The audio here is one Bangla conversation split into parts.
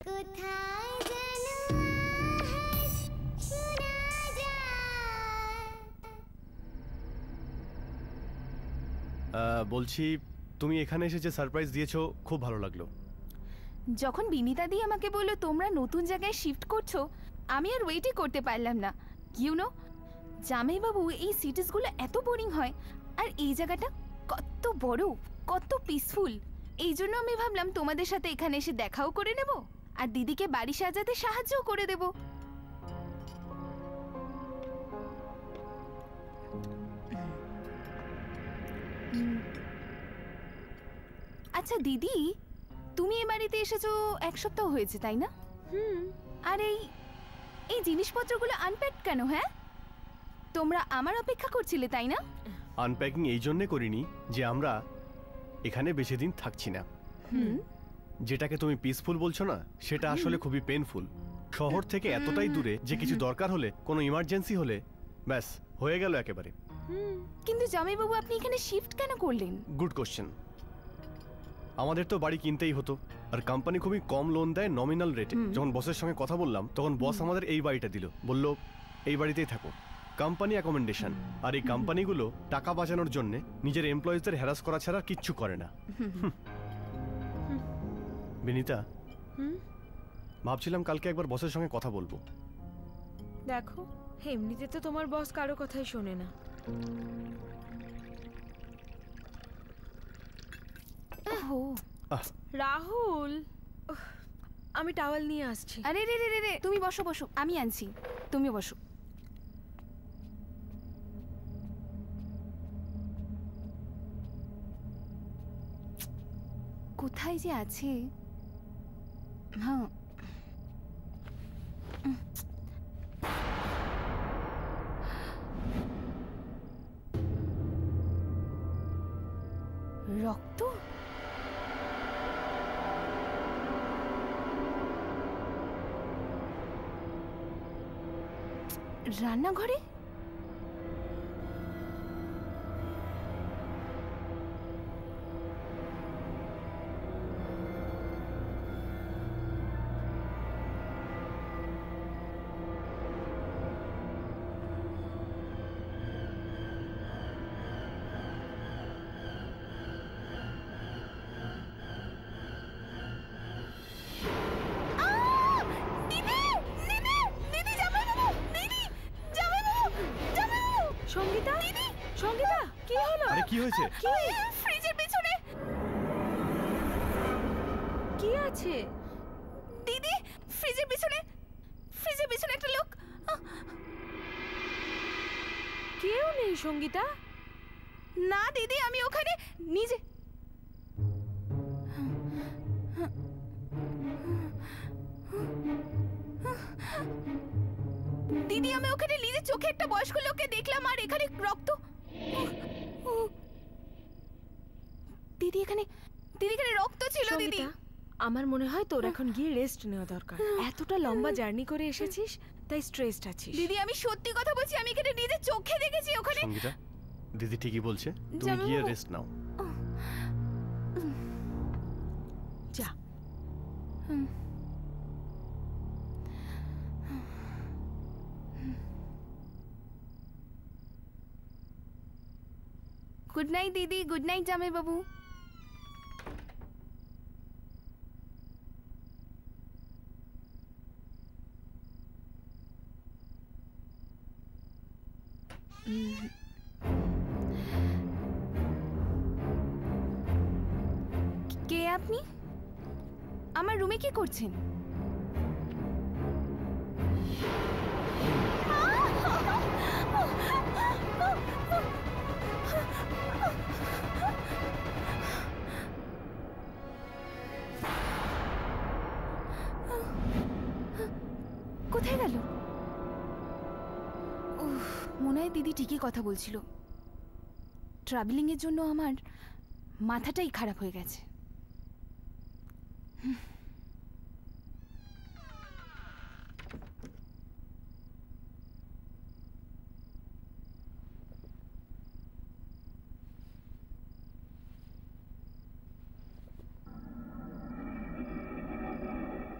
কোথায় যেন আহাস শোনা যায়। বলছি তুমি এখানে এসে যে সারপ্রাইজ দিয়েছো খুব ভালো লাগলো। যখন বিনিতা দি আমাকে বললো তোমরা নতুন জায়গায় শিফট করছো, আমি আর ওয়েটই করতে পারলাম না। ইউনো জামাইবাবু, এই সিটিসগুলো এত বোরিং হয়, আর এই জায়গাটা কত বড়, কত পিসফুল। এই জন্য আমি ভাবলাম তোমাদের সাথে এখানে এসে দেখাও করে নেব, আর দিদিকে বাড়ি সাজাতে সাহায্যও করে দেব। আচ্ছা দিদি, তুমি এ বাড়িতে এসেছো 1 সপ্তাহ হয়েছে, তাই না? আর এই জিনিসপত্রগুলো আনপ্যাকড কেন? হ্যাঁ, তোমরা আমার অপেক্ষা করছিলে, তাই না? আনপ্যাকিং এই জন্য করিনি যে আমরা এখানে বেশি দিন থাকছি না। যেটাকে তুমি পিসফুল বলছো না, সেটা আসলে খুবই পেনফুল। শহর থেকে এতটাই দূরে যে কিছু দরকার হলে, কোনো ইমার্জেন্সি হলে ব্যাস হয়ে গেল একেবারে। কিন্তু জামাইবাবু, আপনি এখানে শিফট কেন করলেন? Good question. আমাদের তো বাড়ি কিনতেই হতো, আর কোম্পানি খুবই কম লোন দেয় নমিনাল রেটে। যখন বসের সঙ্গে কথা বললাম, তখন বস আমাদের এই বাড়িটা দিল, বলল এই বাড়িতেই থাকো, কোম্পানি অ্যাকোমোডেশন। আর এই কোম্পানিগুলো টাকা বাঁচানোর জন্য নিজের এমপ্লয়িজদের হ্যারাস করা ছাড়া কিচ্ছু করে না। বিনিতা, ভাবছিলাম কালকে একবার বসের সঙ্গে কথা বলবো। দেখো, এমনিতে তো তোমার বস কারো কথাই শোনে না। রাহুল, আমি টাওয়াল নিয়ে আসছি। আরে রে রে রে, তুমি বসো বসো, আমি আনছি, তুমি বসো। কোথায় যে আছে? হ্যাঁ, রক্ত। রান্নাঘরে? সঙ্গীতা, সঙ্গীতা, কি হলো? আরে কি হয়েছে? কি? ফ্রিজের পেছনে কি আছে? দিদি, ফ্রিজের পেছনে, ফ্রিজের পেছনে একটা লোক। কেউ নেই সঙ্গীতা। না দিদি, আমি ওখানে নিজে। দিদি, আমি ওখানে নিজে চোখে একটা বয়স্ক লোককে দেখলাম, আর এখানে রক্ত। দিদি, এখানে রক্ত ছিল। দিদি, আমার মনে হয় তোর এখন গিয়ে রেস্ট নেওয়া দরকার। এতটা লম্বা জার্নি করে এসেছিস, তাই স্ট্রেসড আছিস। দিদি, আমি সত্যি কথা বলছি, আমি এখানে নিজে চোখে দেখেছি ওখানে। সঙ্গীতা, দিদি ঠিকই বলছে, তুমি গিয়ে রেস্ট নাও। যা। গুড নাইট দিদি, গুড নাইট জামাইবাবু। কে আপনি? আমার রুমে কি করছেন? কোথায় গেল? মনে হয় দিদি ঠিকই কথা বলছিল। ট্রাভেলিং এর জন্য আমার মাথাটাই খারাপ হয়ে গেছে।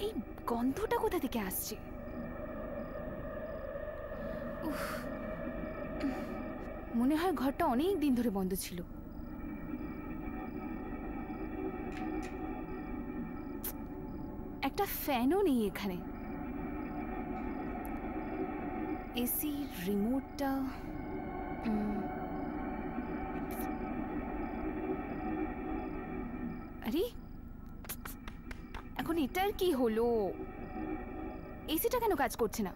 এই গন্ধটা কোথা থেকে আসছে? উফ, মনে হয় ঘরটা অনেক দিন ধরে বন্ধ ছিল। একটা ফ্যানও নেই এখানে। এসি রিমোটটা আরে এখন এটার কি হলো? এসিটা কেন কাজ করছে না?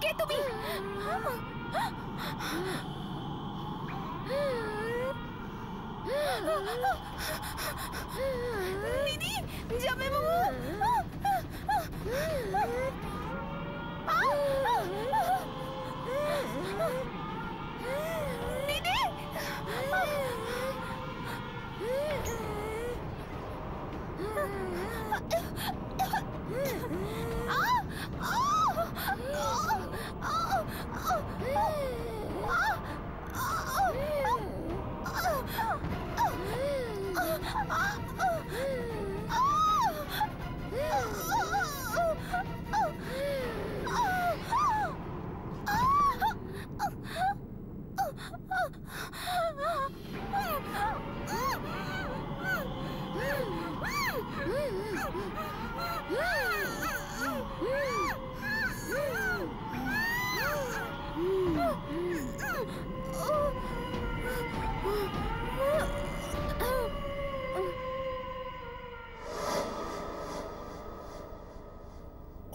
কে তুমি? দিদি, জামাইবাবু! দিদি!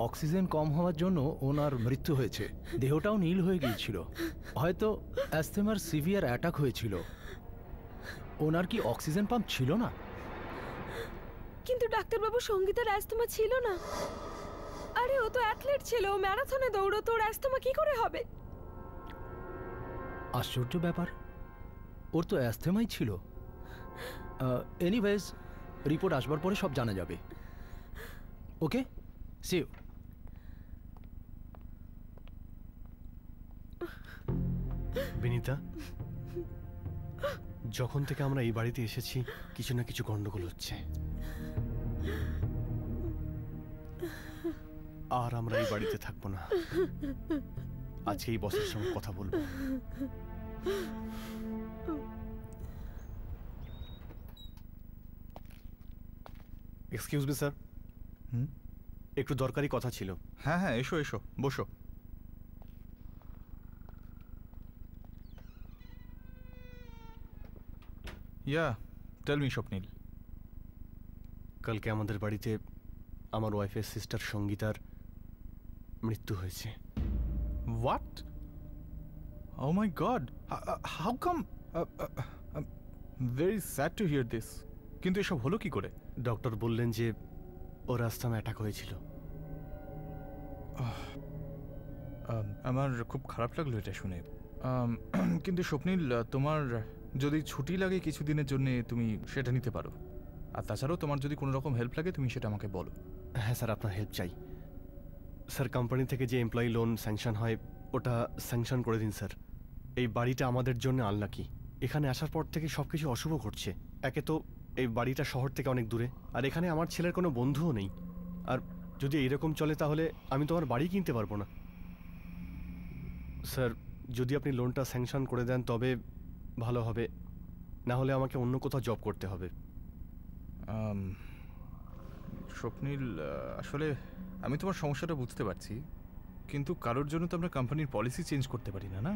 অক্সিজেন কম হওয়ার জন্য ওনার মৃত্যু হয়েছে। দেহটাও নীল হয়ে গিয়েছিল। হয়তো অ্যাস্থেমার সিভিয়ার অ্যাটাক হয়েছিল। ওনার কি অক্সিজেন পাম্প ছিল না? কিন্তু ডাক্তারবাবু, সঙ্গীতার অ্যাস্তমা ছিল না। আরে ও তো অ্যাথলেট ছিল, ম্যারাথনে দৌড়তো, ওর অ্যাস্তমা কি করে হবে? আশ্চর্য ব্যাপার, ওর তো অ্যাস্থেমাই ছিল। এনিওয়েজ, রিপোর্ট আসবার পরে সব জানা যাবে। ওকে, সি ইউ। বিনীতা, যখন থেকে আমরা এই বাড়িতে এসেছি কিছু না কিছু গন্ডগোল হচ্ছে। আর আমরা এই বাড়িতে থাকবো না। আজকে এই বসের সঙ্গে কথা বলবো। এক্সকিউজ মি স্যার, একটু দরকারি কথা ছিল। হ্যাঁ হ্যাঁ, এসো এসো, বসো। Yeah, tell me Swapnil. কালকে আমাদের বাড়িতে আমার ওয়াইফের সিস্টার সঙ্গীতার মৃত্যু হয়েছে। What? Oh my God, how come? Very sad to hear this. কিন্তু এসব হলো কি করে? ডক্টর বললেন যে ওর অ্যাস্থমা অ্যাটাক হয়েছিল। আমার খুব খারাপ লাগলো এটা শুনে। কিন্তু স্বপ্নীল, তোমার যদি ছুটি লাগে কিছুদিনের জন্য, তুমি সেটা নিতে পারো। আর তাছাড়াও তোমার যদি কোনো রকম হেল্প লাগে, তুমি সেটা আমাকে বলো। হ্যাঁ স্যার, আপনার হেল্প চাই। স্যার, কোম্পানি থেকে যে এমপ্লয়ি লোন স্যাংশন হয় ওটা স্যাংশন করে দিন স্যার। এই বাড়িটা আমাদের জন্য আনলাকি। এখানে আসার পর থেকে সব কিছু অশুভ ঘটছে। একে তো এই বাড়িটা শহর থেকে অনেক দূরে, আর এখানে আমার ছেলের কোনো বন্ধুও নেই। আর যদি এইরকম চলে তাহলে আমি তো আমার বাড়ি কিনতে পারবো না। স্যার, যদি আপনি লোনটা স্যাংশন করে দেন তবে ভালো হবে, না হলে আমাকে অন্য কোথাও জব করতে হবে। স্বপ্নীল, আসলে আমি তোমার সমস্যাটা বুঝতে পারছি, কিন্তু কারোর জন্য তো আমরা কোম্পানির পলিসি চেঞ্জ করতে পারি না, না?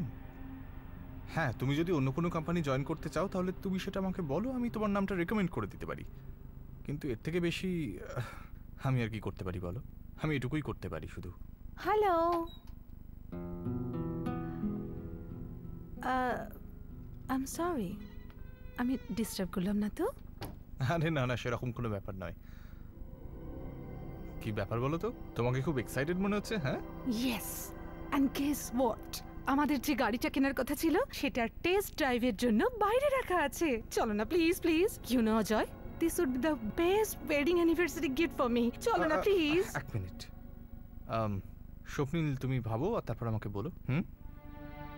হ্যাঁ, তুমি যদি অন্য কোনো কোম্পানি জয়েন করতে চাও তাহলে তুমি সেটা আমাকে বলো, আমি তোমার নামটা রেকমেন্ড করে দিতে পারি। কিন্তু এর থেকে বেশি আমি আর কি করতে পারি বলো? আমি এটুকুই করতে পারি শুধু। হ্যালো, আই এম সরি, আমি ডিস্টার্ব করলাম না তো? আরে না না, সেরকম কোনো ব্যাপার নয়। কি ব্যাপার বলো তো, তোমাকে খুব এক্সাইটেড মনে হচ্ছে। হ্যাঁ, ইয়েস, অ্যান্ড গেস হোয়াট, আমাদের যে গাড়িটা কেনার কথা ছিল সেটা টেস্ট ড্রাইভের জন্য বাইরে রাখা আছে। চলো না please please, you know Ajay, this would be the best wedding anniversary gift for me. চলো না প্লিজ। এক মিনিট, স্বপ্নিল তুমি ভাবো আর তারপর আমাকে বলো।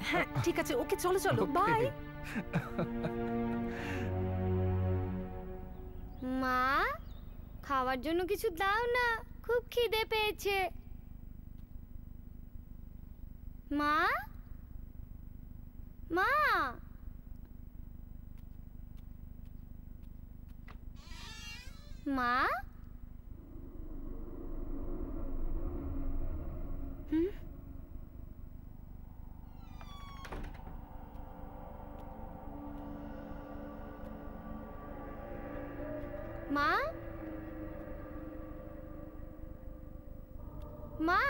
হ্যাঁ ঠিক আছে, ওকে চলো চলো, Okay. বাই। মা, খাওয়ার জন্য কিছু দাও না, খুব খিদে পেয়েছে। মা, মা, মা, মা, মা,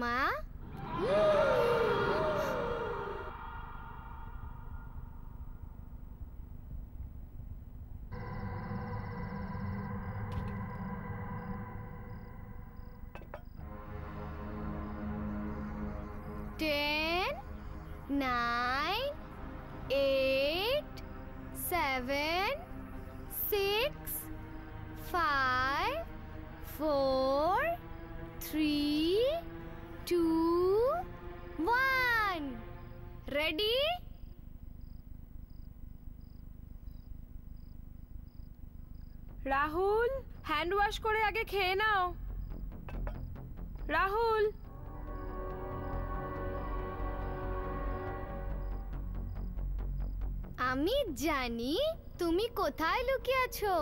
মা, 10, 9, 8, 7, 6, 5, 4, 3, 2, 1. Ready? রাহুল, হ্যান্ড ওয়াশ করে আগে খেয়ে নাও। রাহুল, আমি জানি তুমি কোথায় লুকিয়ে আছো।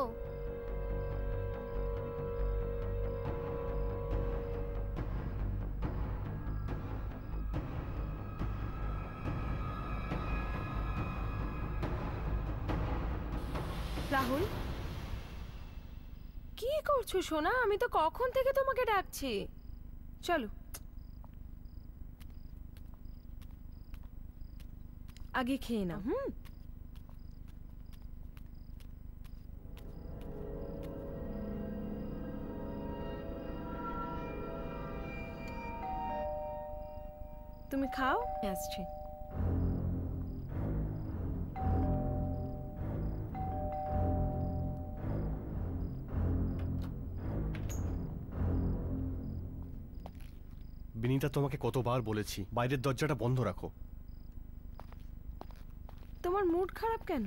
রাহুল, কি করছো সোনা? আমি তো কখন থেকে তোমাকে ডাকছি। চলো, আগে খেয়ে নাও। তুমি খাও, আসছি। বিনীতা, তোমাকে কতবার বলেছি বাইরের দরজাটা বন্ধ রাখো। তোমার মুড খারাপ কেন?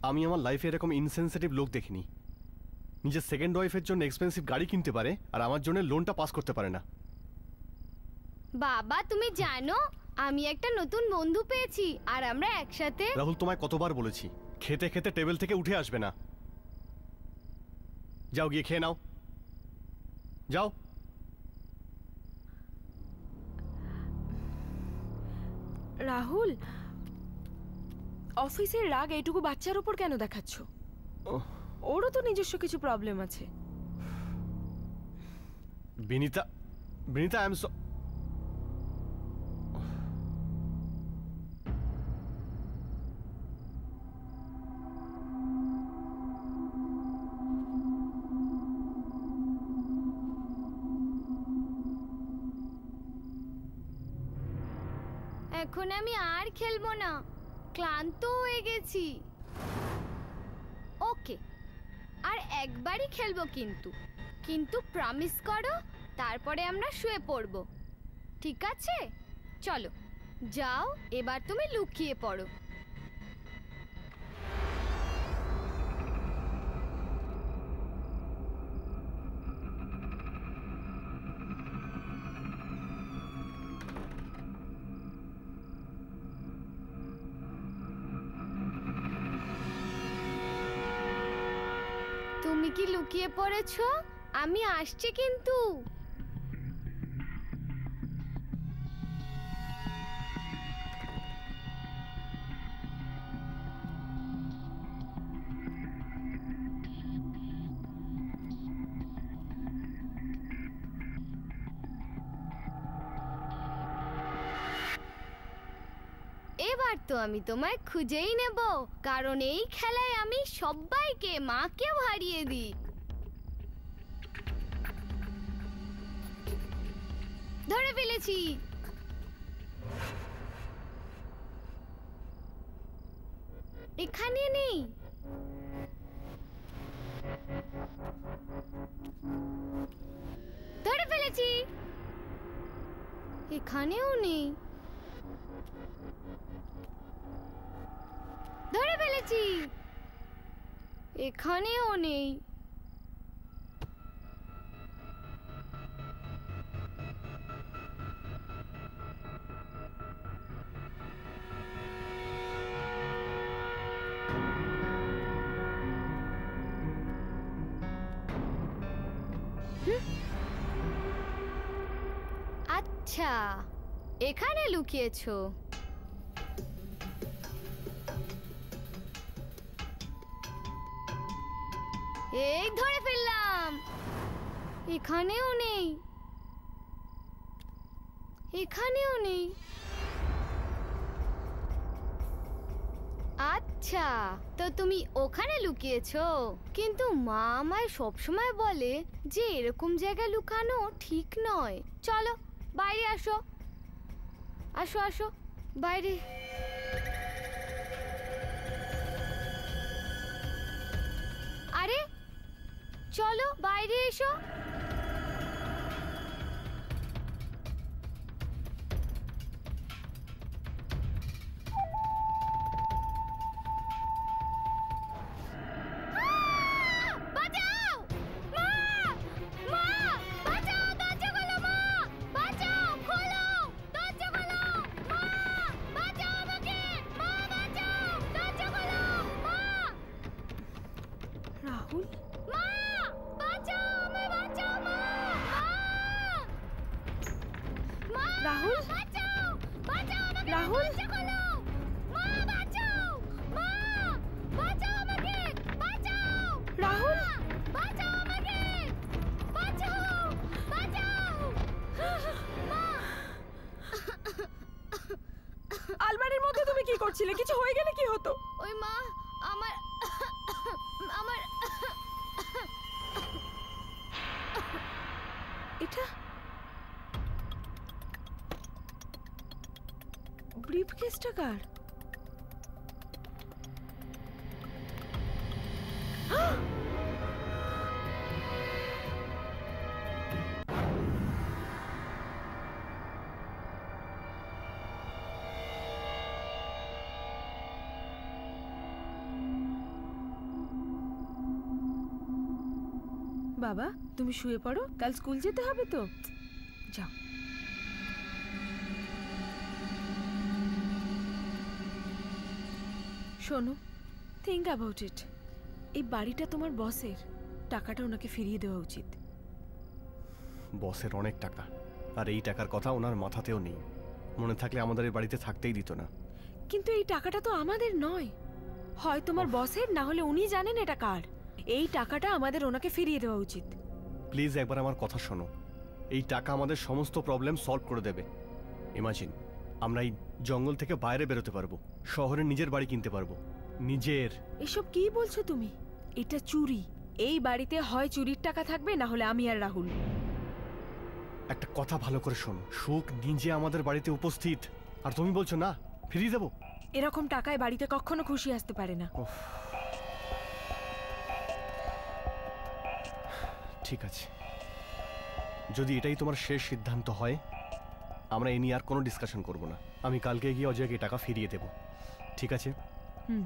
আমি আমার লাইফে এরকম ইনসেনসিটিভ লোক দেখিনি। নিজের সেকেন্ড ওয়াইফের জন্য এক্সপেন্সিভ গাড়ি কিনতে পারে আর আমার জন্য লোনটা পাস করতে পারে না। বাবা, তুমি জানো আমি একটা নতুন বন্ধু পেয়েছি আর আমরা একসাথে। রাহুল, তোমায় কতবার বলেছি খেতে খেতে টেবিল থেকে উঠে আসবে না। যাও গিয়ে খেয়ে নাও, যাও। রাহুল, অফিসের রাগ এইটুকু বাচ্চার উপর কেন দেখাচ্ছ? ওরও তো নিজস্ব কিছু প্রবলেম আছে। Binita, Binita, I am so এখন আমি আর খেলবো না, ক্লান্ত হয়ে গেছি। ওকে, আর একবারই খেলবো কিন্তু কিন্তু প্রমিস করো তারপরে আমরা শুয়ে পড়বো, ঠিক আছে? চলো যাও, এবার তুমি লুকিয়ে পড়ো। তুমি কি লুকিয়ে পড়েছো? আমি আসছি কিন্তু। এবার তো আমি তোমায় খুঁজেই নেব, কারণ এই খেলায় আমি সবাইকে, মাকেও হারিয়ে দিই। ধরে ফেলেছি। এখানে নেই। ধরে ফেলেছি। এখানেও নেই। ধরে ফেলেছি। এখানেও নেই। আচ্ছা, এখানে লুকিয়েছো। এই ধরে ফেললাম। এখানেও নেই। এখানেও নেই। আচ্ছা, তো তুমি ওখানে লুকিয়েছো। কিন্তু মা আমায় সবসময় বলে যে এরকম জায়গায় লুকানো ঠিক নয়। চলো বাইরে আসো। আসো আসো বাইরে। আরে চলো বাইরে এসো। বাঁচাও মা, মা বাঁচাও, দরজা খোলো মা, বাঁচাও, খোলো দরজা খোলো মা, বাঁচাও আমাকে, মা বাঁচাও, দরজা খোলো মা। রাহুল, মা বাঁচাও, আমায় বাঁচাও মা, মা রাহুল, বাঁচাও, বাঁচাও আমাকে, রাহুল। দরজা খোলো মা, বাঁচাও মা, বাঁচাও আমাকে, বাঁচাও রাহুল, বাঁচাও আমাকে, বাঁচাও, বাঁচাও মা। আলমারির মধ্যে তুমি কি করছিলে? কিছু হয়ে গেলে কি হতো? ওই মা, আমার আমার এটা ব্রিফকেসটা কার? বাবা, তুমি শুয়ে পড়ো, কাল স্কুল যেতে হবে তো। যাও। শোনো, থিঙ্ক অ্যাবাউট ইট। এই বাড়িটা তোমার বসের, টাকাটা ওনাকে ফিরিয়ে দেওয়া উচিত। বসের অনেক টাকা, আর এই টাকার কথা ওনার মাথাতেও নেই। মনে থাকলে আমাদের এই বাড়িতে থাকতেই দিত না। কিন্তু এই টাকাটা তো আমাদের নয়, হয় তোমার বসের, না হলে উনি জানেন এটা কার। এই টাকাটা আমাদের ওনাকে ফিরিয়ে দেওয়া উচিত। প্লিজ একবার আমার কথা শোনো। এই টাকা আমাদের সমস্ত প্রবলেম সলভ করে দেবে। ইমাজিন, আমরা এই জঙ্গল থেকে বাইরে বেরোতে পারবো, শহরে নিজের বাড়ি কিনতে পারবো, নিজের। এসব কি বলছো তুমি? এটা চুরি। এই বাড়িতে হয় চুরির টাকা থাকবে, না হলে আমি আর রাহুল। একটা কথা ভালো করে শোনো, সুখ নিজে আমাদের বাড়িতে উপস্থিত, আর তুমি বলছো না ফিরিয়ে দেবো। এরকম টাকায় বাড়িতে কখনো খুশি আসতে পারে না। ঠিক আছে, যদি এটাই তোমার শেষ সিদ্ধান্ত হয়, আমরা এ নিয়ে আর কোনো ডিসকাশন করব না। আমি কালকে গিয়ে অজয়কে টাকা ফিরিয়ে দেব, ঠিক আছে? হুম।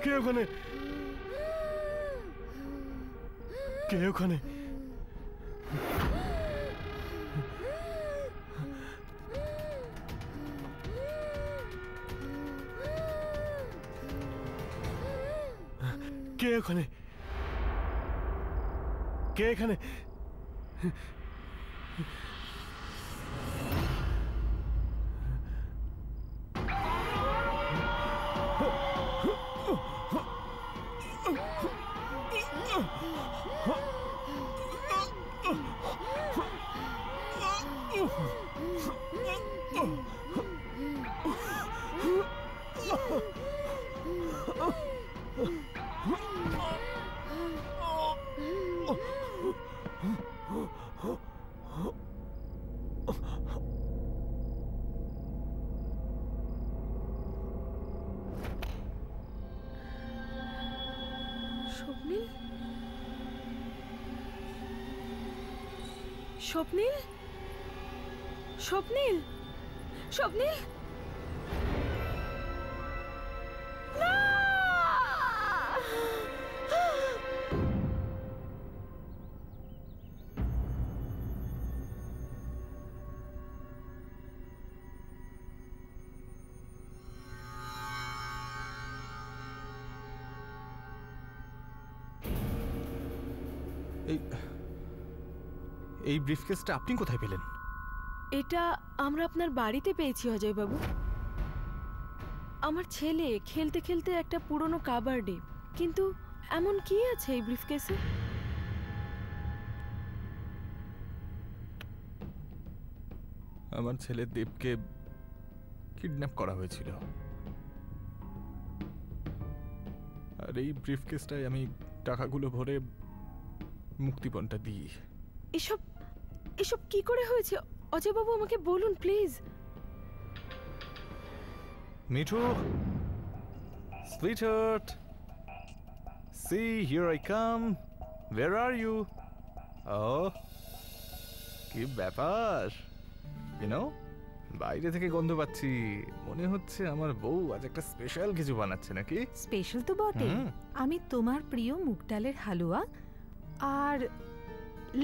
কে ওখানে? কে ওখানে? কে ওখানে? কে এখানে? স্বপ্নীল, স্বপ্নীল, স্বপ্নীল, স্বপ্নীল, না! এই ব্রিফকেসটা আপনি কোথায় পেলেন? এটা আমরা আপনার বাড়িতে পেয়েছি অজয় বাবু। আমার ছেলে খেলতে খেলতে একটা পুরনো কাবার্ডে। কিন্তু এমন কি আছে এই ব্রিফকেসে? আমার ছেলে দেবকে কিডন্যাপ করা হয়েছিল, আর এই ব্রিফকেসটায় আমি টাকাগুলো ভরে মুক্তিপণটা দিই। এসব এসব কি করে হয়েছে অজয় বাবু, আমাকে বলুন please. Mithu, sweetheart, see here I come. Where are you? Oh, কি ব্যাপার? You know, বাইরে থেকে গন্ধ পাচ্ছি, মনে হচ্ছে আমার বউ আজ একটা স্পেশাল কিছু বানাচ্ছে নাকি? স্পেশাল তো বটে। আমি তোমার প্রিয় মুগ ডালের হালুয়া আর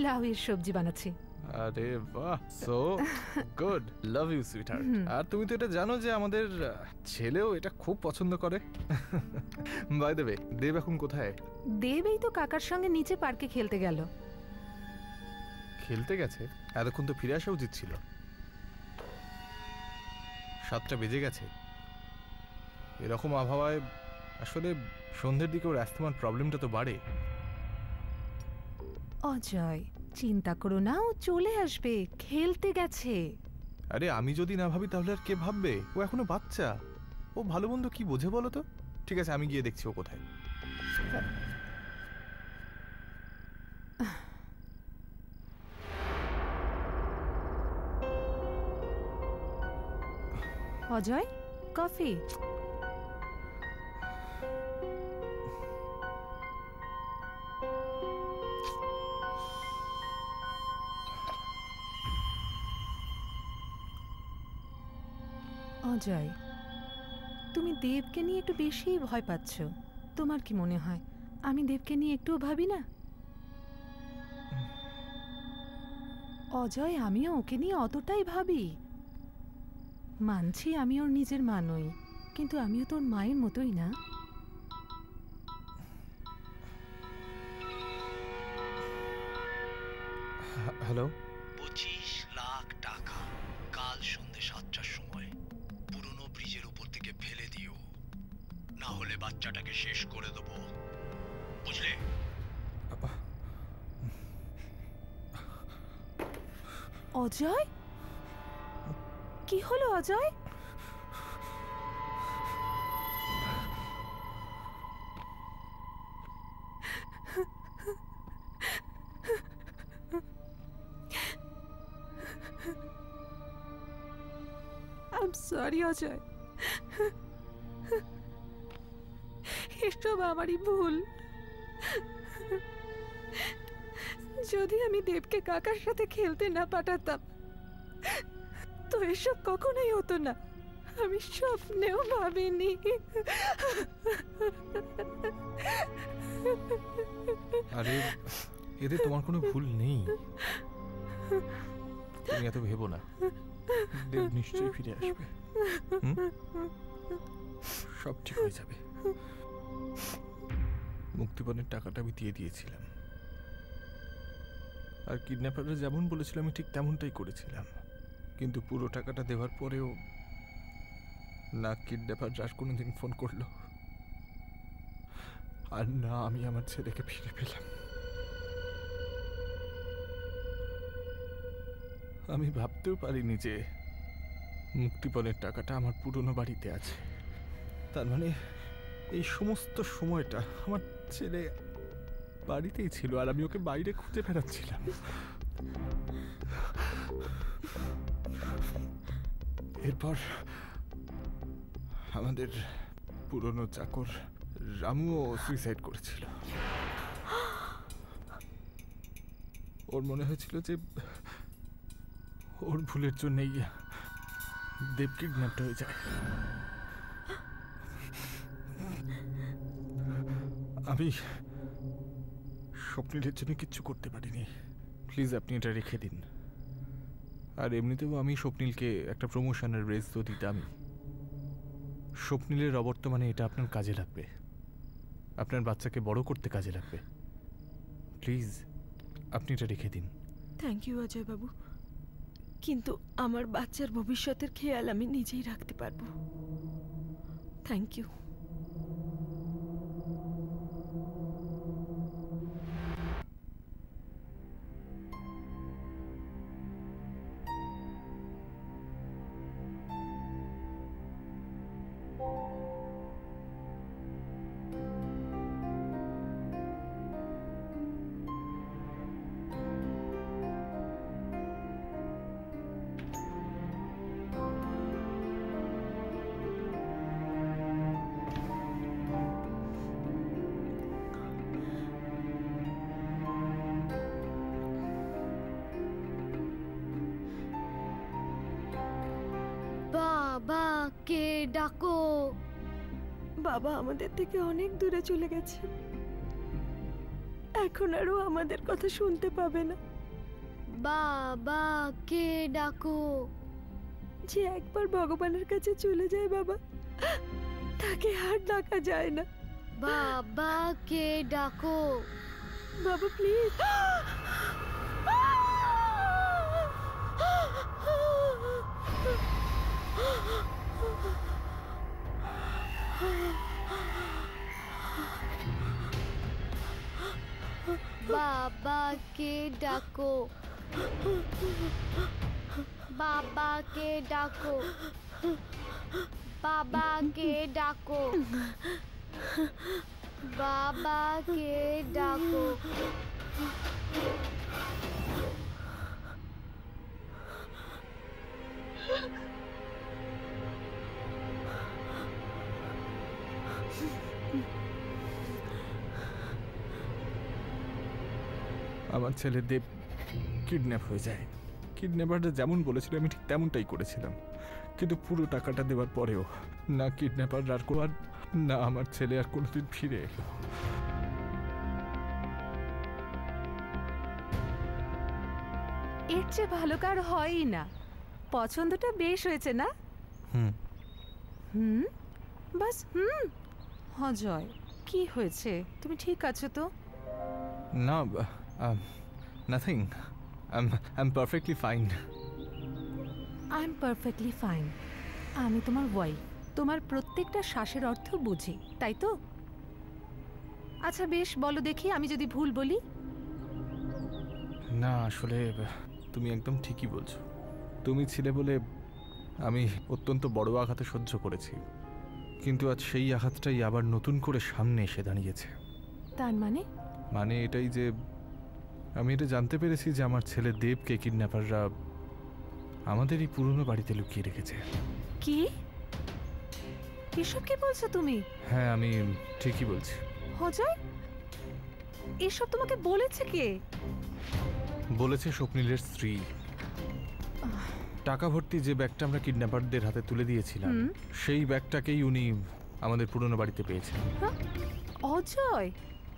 লাউয়ের সবজি বানাচ্ছি। আরে বাহ, so good, love you sweetheart. আর তুমি তো এটা জানো যে আমাদের ছেলেও এটা খুব পছন্দ করে। বাই দ্য ওয়ে, দেব এখন কোথায়? দেব এই তো কাকার সঙ্গে নিচে পার্কে খেলতে গেল। খেলতে গেছে? এতক্ষণ তো ফিরে আসা উচিত ছিল। 7টা বেজে গেছে। এরকম আবহাওয়ায় আসলে সন্ধ্যের দিকে ওর অ্যাস্থমার প্রবলেমটা তো বাড়ে। অজয়, চিন্তা করো না, ও চলে আসবে, খেলতে গেছে। আরে আমি যদি না ভাবি তাহলে আর কে ভাববে? ও এখনো বাচ্চা, ও ভালো মন্দ কি বোঝে বলো তো? ঠিক আছে, আমি গিয়ে দেখছি ও কোথায়। অজয়, কফি। অজয়, তুমি দেবকে নিয়ে একটু বেশিই ভয় পাচ্ছ। তোমার কি মনে হয় আমি দেবকে নিয়ে একটুও ভাবি না? অজয়, আমিও ওকে নিয়ে অতটাই ভাবি। মানছি আমি ওর নিজের মা নই, কিন্তু আমিও তোর মায়ের মতোই না। হ্যালো, 25 লাখ টাকা কাল সন্ধ্যে 7টার সময় পুরনো ব্রিজের উপর থেকে ফেলে দিও, না হলে বাচ্চাটাকে শেষ করে দেবো, বুঝলে? অজয়, কি হলো অজয়? I'm sorry অজয়, এসব আমারই ভুল। যদি আমি দেবকে কাকার সাথে খেলতে না পাঠাতাম তো এসব কখনোই হতো না। আমি স্বপ্নেও ভাবিনি। আরে এতে তোমার কোনো ভুল নেই, তুমি এত ভেবো না। দেব নিশ্চয়ই ফিরে আসবে, সব ঠিক হয়ে যাবে। মুক্তিপণের টাকাটা আমি দিয়ে দিয়েছিলাম, আর কিডন্যাপাররা যেমন বলেছিল আমি ঠিক তেমনটাই করেছিলাম। কিন্তু পুরো টাকাটা দেওয়ার পরেও না কিডন্যাপার আর কোনোদিন ফোন করলো, আর না আমি আমার ছেলেকে ফিরে পেলাম। আমি ভাবতেও পারিনি যে মুক্তিপণের টাকাটা আমার পুরনো বাড়িতে আছে। তার মানে এই সমস্ত সময়টা আমার ছেলে বাড়িতেই ছিল, আর আমি ওকে বাইরে খুঁজে বেড়াচ্ছিলাম। এরপর আমাদের পুরনো চাকর রামুও সুইসাইড করেছিল। ওর মনে হয়েছিল যে ওর ভুলের জন্যই দেব কিডন্যাপড হয়ে যায়। আমি স্বপ্নীলের জন্য কিচ্ছু করতে পারিনি, প্লিজ আপনি এটা রেখে দিন। আর এমনিতেও আমি স্বপ্নীলকে একটা প্রমোশনের রেস তো দিতামই। স্বপ্নীলের অবর্তমানে এটা আপনার কাজে লাগবে, আপনার বাচ্চাকে বড় করতে কাজে লাগবে। প্লিজ আপনি এটা রেখে দিন। থ্যাংক ইউ অজয় বাবু, কিন্তু আমার বাচ্চার ভবিষ্যতের খেয়াল আমি নিজেই রাখতে পারবো। Thank you. বাবাকে ডাকো। বাবা আমাদের থেকে অনেক দূরে চলে গেছে, এখন আরও আমাদের কথা শুনতে পাবে না। বাবাকে ডাকো। যে একবার ভগবানের কাছে চলে যায় বাবা, তাকে আর ডাকা যায় না। বাবাকে ডাকো। বাবা প্লিজ। বাবাকে ডাকো, বাবাকে ডাকো, বাবাকে ডাকো, বাবাকে ডাকো। আমার ছেলে দেব কিডন্যাপ হয়ে যায়। কিডন্যাপারটা যেমন বলেছিল আমি ঠিক তেমনটাই করেছিলাম, কিন্তু পুরো টাকাটা দেওয়ার পরেও না কিডন্যাপার আর কোয়ার না আমার ছেলে আর কোনোদিন ফিরে এলো। এর চেয়ে ভালো কার হয়ই না। পছন্দটা বেশ হয়েছে না? হুম হুম, বাস হুম। অজয়, কি হয়েছে? তুমি ঠিক আছো তো? না, nothing, I am perfectly fine. I am perfectly fine. আমি তোমার ওয়াইফ, তোমার প্রত্যেকটা শ্বাসের অর্থ বুঝি, তাই তো? আচ্ছা বেশ, বলো দেখি আমি যদি ভুল বলি। না আসলে তুমি একদম ঠিকই বলছো। তুমি ছিলে বলে আমি অত্যন্ত বড় আঘাতে সহ্য করেছি, কিন্তু আজ সেই আঘাতটাই আবার নতুন করে সামনে এসে দাঁড়িয়েছে। তার মানে? মানে এটাই যে আমি এটা জানতে পেরেছি যে আমার ছেলে দেবকে কিডন্যাপাররা আমাদের এই পুরনো বাড়িতে লুকিয়ে রেখেছে। কি এসব কি বলছো তুমি? হ্যাঁ আমি ঠিকই বলছি। অজয়, এসব তোমাকে বলেছে কে? বলেছে স্বপ্নিলের স্ত্রী। টাকা ভর্তি যে ব্যাগটা আমরা কিডন্যাপারদের হাতে তুলে দিয়েছিলাম, সেই ব্যাগটাকেই উনি আমাদের পুরনো বাড়িতে পেয়েছেন। অজয়,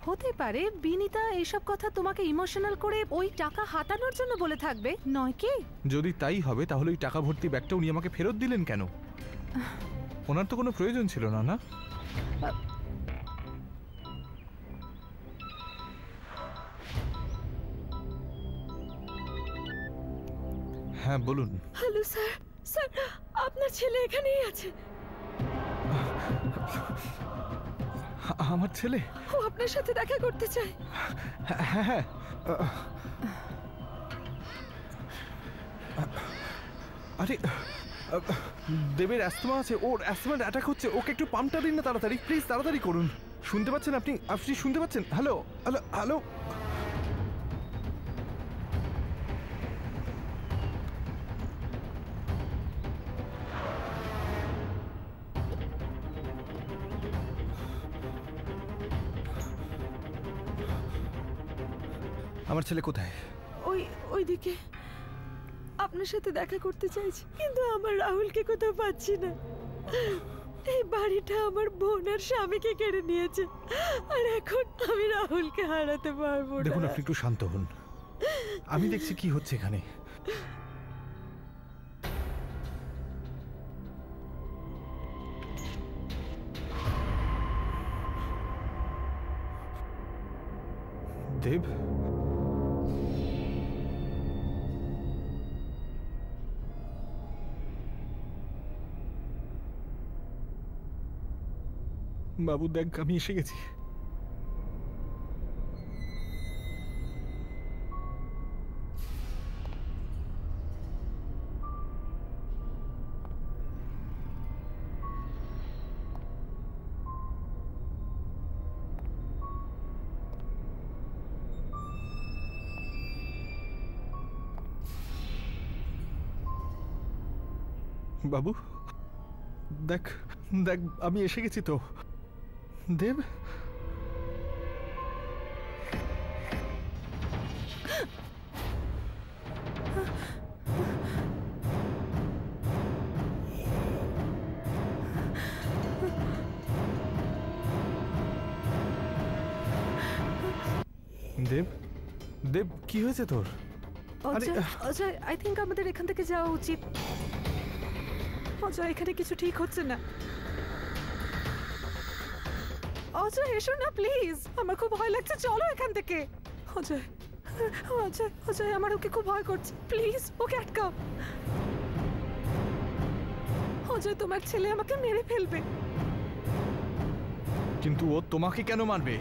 হতে পারে বিনিতা এইসব কথা তোমাকে ইমোশনাল করে ওই টাকা হাতানোর জন্য বলে থাকবে, নয় কি? যদি তাই হবে তাহলে ওই টাকা ভর্তি ব্যাগটা উনি আমাকে ফেরত দিলেন কেন? ওনার তো কোনো প্রয়োজন ছিল না, না? হ্যাঁ বলুন। হ্যালো স্যার, স্যার আপনার ছেলে এখানেই আছে। আমার ছেলে? ও আপনার সাথে দেখা করতে চায়। হ্যাঁ হ্যাঁ। আরে দেবের অ্যাস্তমা আছে, ওর অ্যাস্তমার অ্যাটাক হচ্ছে, ওকে একটু পাম্পটা দিন না তাড়াতাড়ি, প্লিজ তাড়াতাড়ি করুন। শুনতে পাচ্ছেন আপনি? আপনি শুনতে পাচ্ছেন? Hello hello hello. আমার ছেলে কোথায়? ওইদিকে আপনার সাথে দেখা করতে চাইছি, কিন্তু আমার রাহুলকে কোথাও পাচ্ছি না। এই বাড়িটা আমার বোন আর স্বামীকে কেড়ে নিয়েছে, আর এখন আমি রাহুলকে হারাতে পারবো না। দেখুন আপনি একটু শান্ত হন, আমি দেখছি কি হচ্ছে এখানে। দেব, বাবু দেখ আমি এসে গেছি। বাবু দেখ দেখ আমি এসে গেছি তো। দেব, দেব, দেব কি হয়েছে তোর? অজয়, আই থিঙ্ক আমাদের এখান থেকে যাওয়া উচিত। অজয়, এখানে কিছু ঠিক হচ্ছে না। অজয় এসো না প্লিজ, আমার খুব ভয় লাগছে, চলো এখান থেকে। অজয়, অজয়, অজয়, আমার ওকে খুব ভয় করছে, প্লিজ ওকে আটকাও। অজয়, তোমার ছেলে আমাকে মেরে ফেলবে। কিন্তু ও তোমাকে কেন মারবে?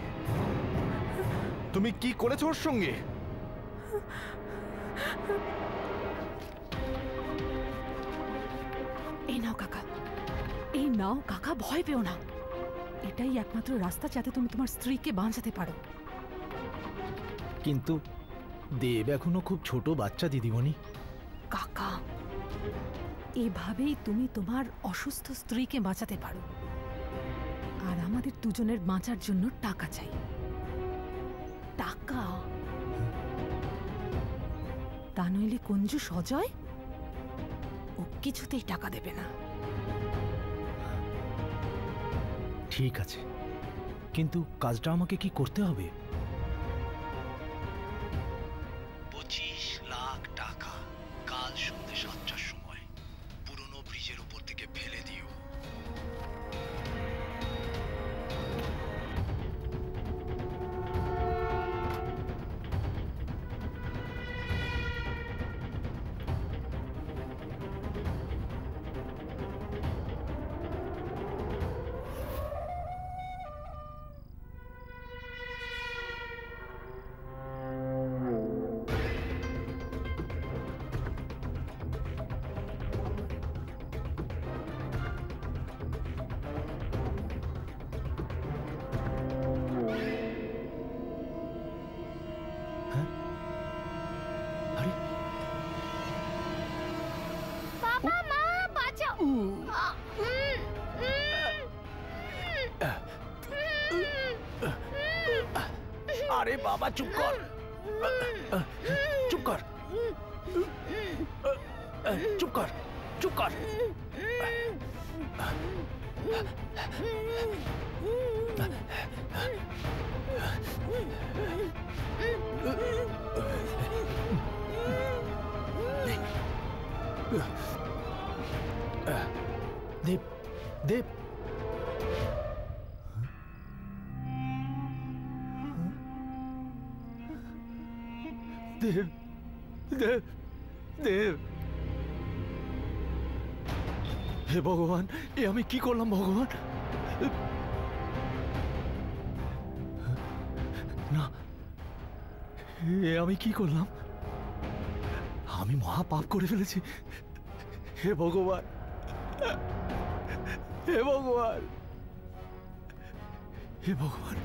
তুমি কি করেছো ওর সঙ্গে? এই নাও কাকা, এই নাও কাকা, ভয় পেও না। এটাই একমাত্র রাস্তা যাতে তুমি তোমার স্ত্রীকে বাঁচাতে পারো। কিন্তু দেব এখনো খুব ছোট বাচ্চা দিদিমণি। কাকা, এভাবেই তুমি তোমার অসুস্থ স্ত্রীকে বাঁচাতে পারো। আর আমাদের দুজনের বাঁচার জন্য টাকা চাই। টাকা, তা নইলে কঞ্জুস অজয় ও কিছুতেই টাকা দেবে না। ঠিক আছে, কিন্তু কাজটা আমাকে কি করতে হবে? 25 লাখ টাকা কাল সন্ধ্যে 7টার সময় পুরনো ব্রিজের উপর থেকে ফেলে দিও। আরে বাবা, মা, বাঁচাও। আরে বাবা, চুপ কর, চুপ কর, চুপ কর, চুপ কর। দেব, দেব, দেব, দেব, দেব। হে ভগবান, এ আমি কি করলাম ভগবান? না, এ আমি কি করলাম? আমি মহা পাপ করে ফেলেছি। হে ভগবান, হে ভগবান, হে ভগবান।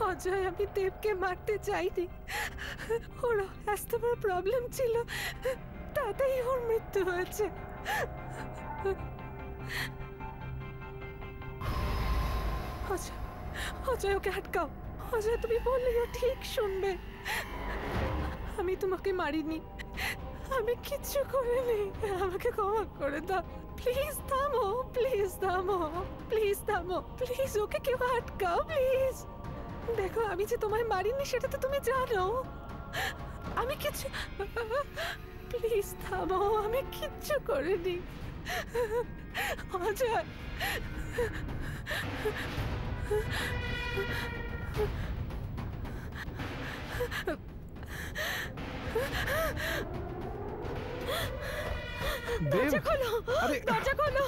অজয়, আমি দেবকে মারতে চাইনি। ওর অ্যাস্তমার প্রবলেম ছিল, তাতেই ওর মৃত্যু হয়েছে। অজয়, অজয়, ওকে আটকাও। অজয়, তুমি বললে ও ঠিক শুনবে। আমি তোমাকে মারিনি, আমি কিচ্ছু করিনি। আমাকে ক্ষমা করে দাও। প্লিজ থামো, প্লিজ থামো, প্লিজ থামো, প্লিজ। ওকে কেউ আটকাও, প্লিজ। দেখো, আমি যে তোমায় মারিনি সেটা তো তুমি জানো। আমি কিচ্ছু, প্লিজ থামো, আমি কিচ্ছু করিনি। অজয়, দরজা খোলো, দরজা খোলো।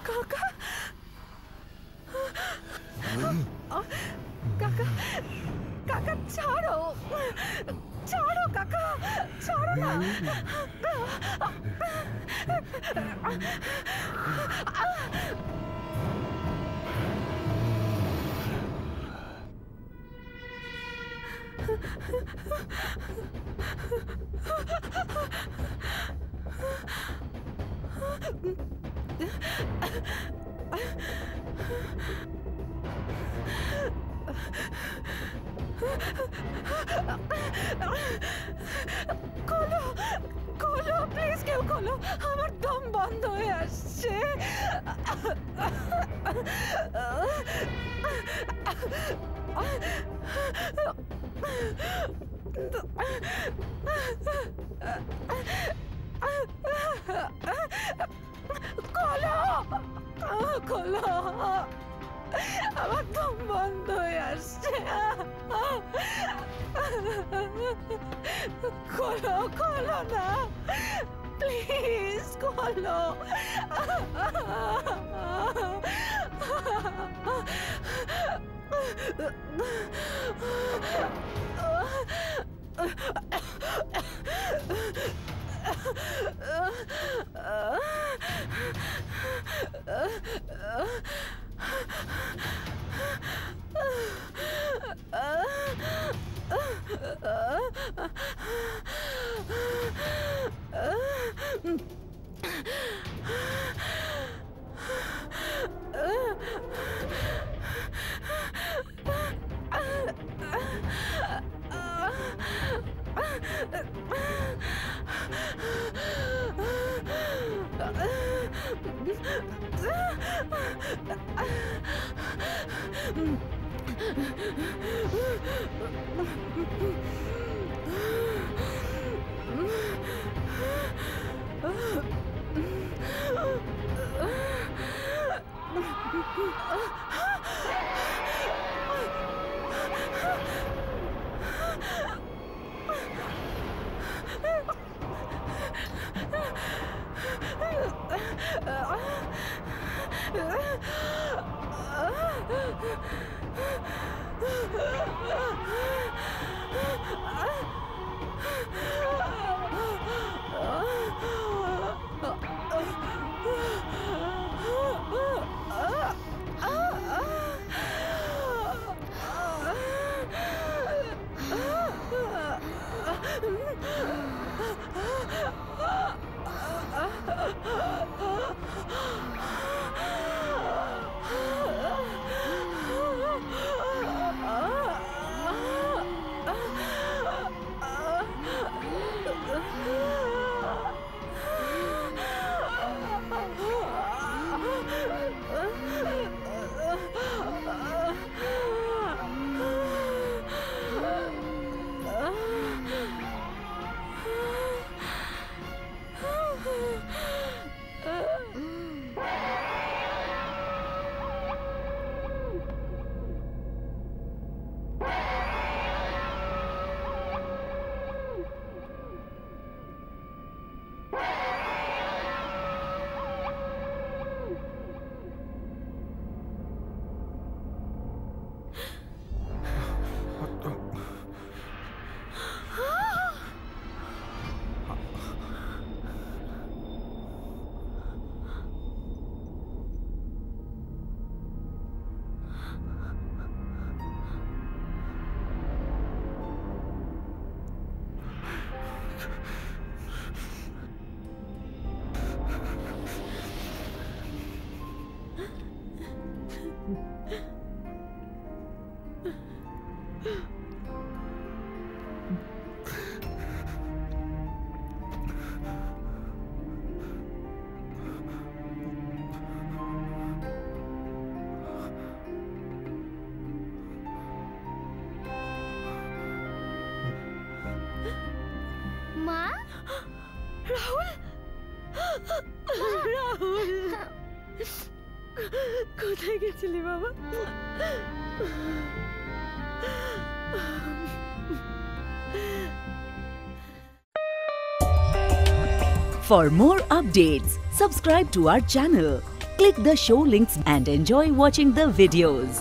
কাকা, কাকা, কাকা, ছাড়ো, ছাড়ো কাকা, ছাড়ো না। খোলো, খোলো, প্লিজ কেউ খোলো। আমার দম বন্ধ হয়ে আসছে। খোলো খোলো, আমার দম বন্ধ হয়ে আসছে। খোলো খোলো না, প্লিজ খোলো। মা, রাহুল, রাহুল, কোথায় গেছিলি বাবা? For more updates, subscribe to our channel, click the show links and enjoy watching the videos.